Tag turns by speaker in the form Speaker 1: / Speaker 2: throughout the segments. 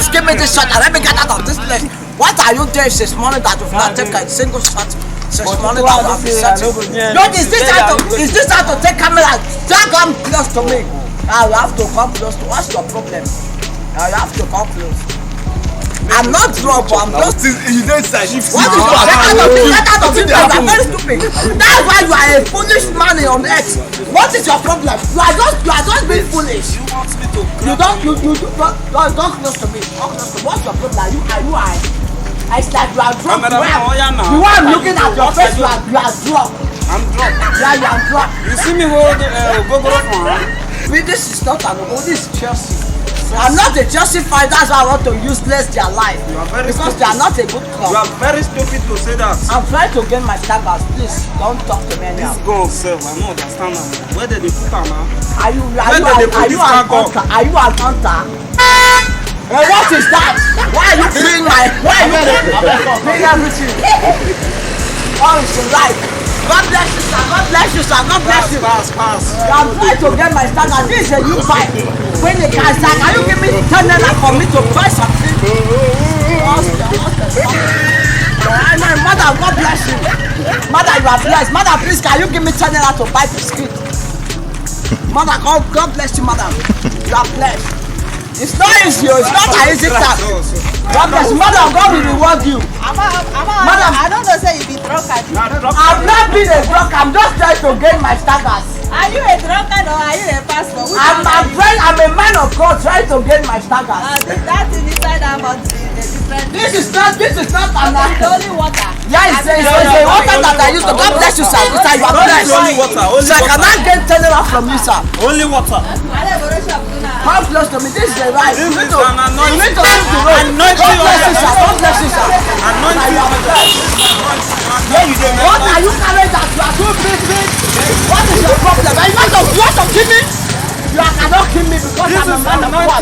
Speaker 1: just give me this shot and let me get out of this place. What are you doing since morning that you've not taken a single shot? Since morning that you have been searching. No, is this how to take camera? Don't come close to me. Now you have to come close to. What's your problem? Now you have to come close. I'm not drunk, I'm just.
Speaker 2: You don't say shift.
Speaker 1: What is your get out of this place? I'm very stupid. That's why you are a foolish man on earth. What is your problem? You are just being foolish.
Speaker 2: You want me to?
Speaker 1: You don't close to me. What's your problem? You are. It's like you are drunk. You are looking at your face. You are drunk.
Speaker 2: I'm drunk.
Speaker 1: Yeah, you are drunk.
Speaker 2: You see me hold go from?
Speaker 1: This is not an old. This is Chelsea. I'm not a Chelsea fan. That's why I want to useless their life. Because they are not a good club.
Speaker 2: You are very stupid to say that.
Speaker 1: I'm trying to gain my staggers. Please don't talk to me anyhow.
Speaker 2: This girl self, I don't understand that. Where did they put her, man?
Speaker 1: Are you an hunter? What is that? Why are you playing playing everything? Oh, it's right. God bless you, sir. God bless you, sir. God bless you.
Speaker 2: Pass.
Speaker 1: I'm trying to get my standard. This is a new bike. When they can start, can you give me 10 naira for me to buy something? Mother, God bless you. Mother, you are blessed. Mother, please, can you give me 10 naira to buy biscuit? Mother, God bless you, madam. You are blessed. It's not easy. It's not an easy task. God bless you, madam. God will reward you.
Speaker 3: Madam, I don't know say you be drunkard.
Speaker 1: I've not been a drunk. I'm just trying to gain my status.
Speaker 3: Are you a drunkard or are you a pastor?
Speaker 1: I'm a man of God trying to gain my status.
Speaker 3: That is inside our mountain.
Speaker 1: This is not an
Speaker 3: only water.
Speaker 1: Yeah, it's a water that I use to. God bless you, sir. Sir, you are blessed.
Speaker 2: Only water.
Speaker 1: Sir, can I get 10 naira from you, sir?
Speaker 2: Only water.
Speaker 1: Come close to me. This is the right. You need to leave the road.
Speaker 2: Anointing.
Speaker 1: God bless you, sir. God bless you, sir.
Speaker 2: Anointing.
Speaker 1: What are you carrying that you are too big? What is your problem? You want to kill me? You cannot kill me because I'm a man of God.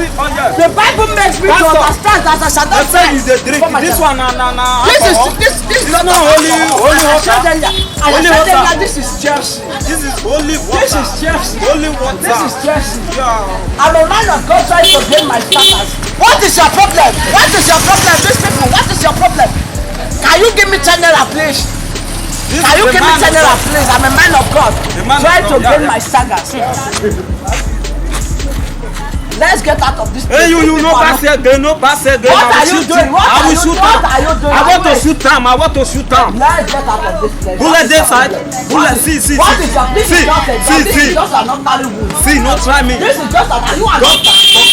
Speaker 1: The Bible makes me to understand that I shall not die.
Speaker 2: This one,
Speaker 1: This is not
Speaker 2: holy water.
Speaker 1: This is Chelsea.
Speaker 2: This is holy water.
Speaker 1: This is Chelsea.
Speaker 2: Holy water.
Speaker 1: This is Chelsea.
Speaker 2: Yeah.
Speaker 1: I'm a man of God trying to gain my status. What is your problem? What is your problem? These people, what is your problem? Can you give me 10 naira, please? Can you give me 10 naira, please? I'm a man of God trying to gain my status. Let's get out of this place.
Speaker 2: Hey, you no pass again, no pass again.
Speaker 1: What are you doing?
Speaker 2: I will shoot him.
Speaker 1: What are you doing?
Speaker 2: I want to shoot him.
Speaker 1: Let's get out of this place.
Speaker 2: Bullet inside. Bullet, see.
Speaker 1: What is your, this is just an ordinary wood.
Speaker 2: See, no try me.
Speaker 1: This is just an, you are not.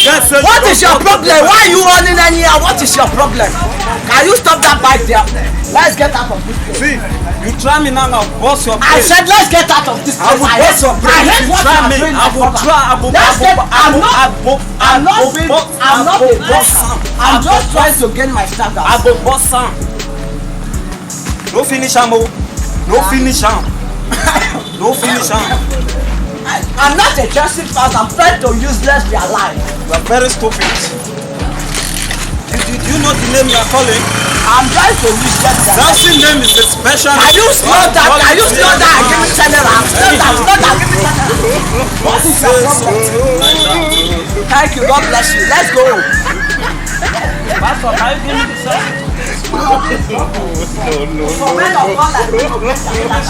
Speaker 2: Yes,
Speaker 1: What is your problem? Why are you running anyhow? What is your problem? Can you stop that bike there? Let's get out of this place.
Speaker 2: See, you try me now, boss your
Speaker 1: I
Speaker 2: place.
Speaker 1: said let's get out of this place.
Speaker 2: I will boss your place.
Speaker 1: I hate
Speaker 2: You
Speaker 1: what
Speaker 2: try
Speaker 1: you are
Speaker 2: me.
Speaker 1: doing.
Speaker 2: I will try.
Speaker 1: I'm not a boxer. I'm just trying to gain my status.
Speaker 2: I go boss am. No finish am o. No finish am. No finish am.
Speaker 1: I'm not a Chelsea fan. I'm trying to useless their life.
Speaker 2: You are very stupid. Did you know the name you are calling?
Speaker 1: I'm trying to useless their life.
Speaker 2: That name is a special.
Speaker 1: Can you slow that? Can you slow that and give me 10 naira? Slow that and give me 10 naira. What is your problem? Thank you. God bless you. Let's go.
Speaker 2: Pastor, can you give me the same?
Speaker 1: For men of God like me to get their status.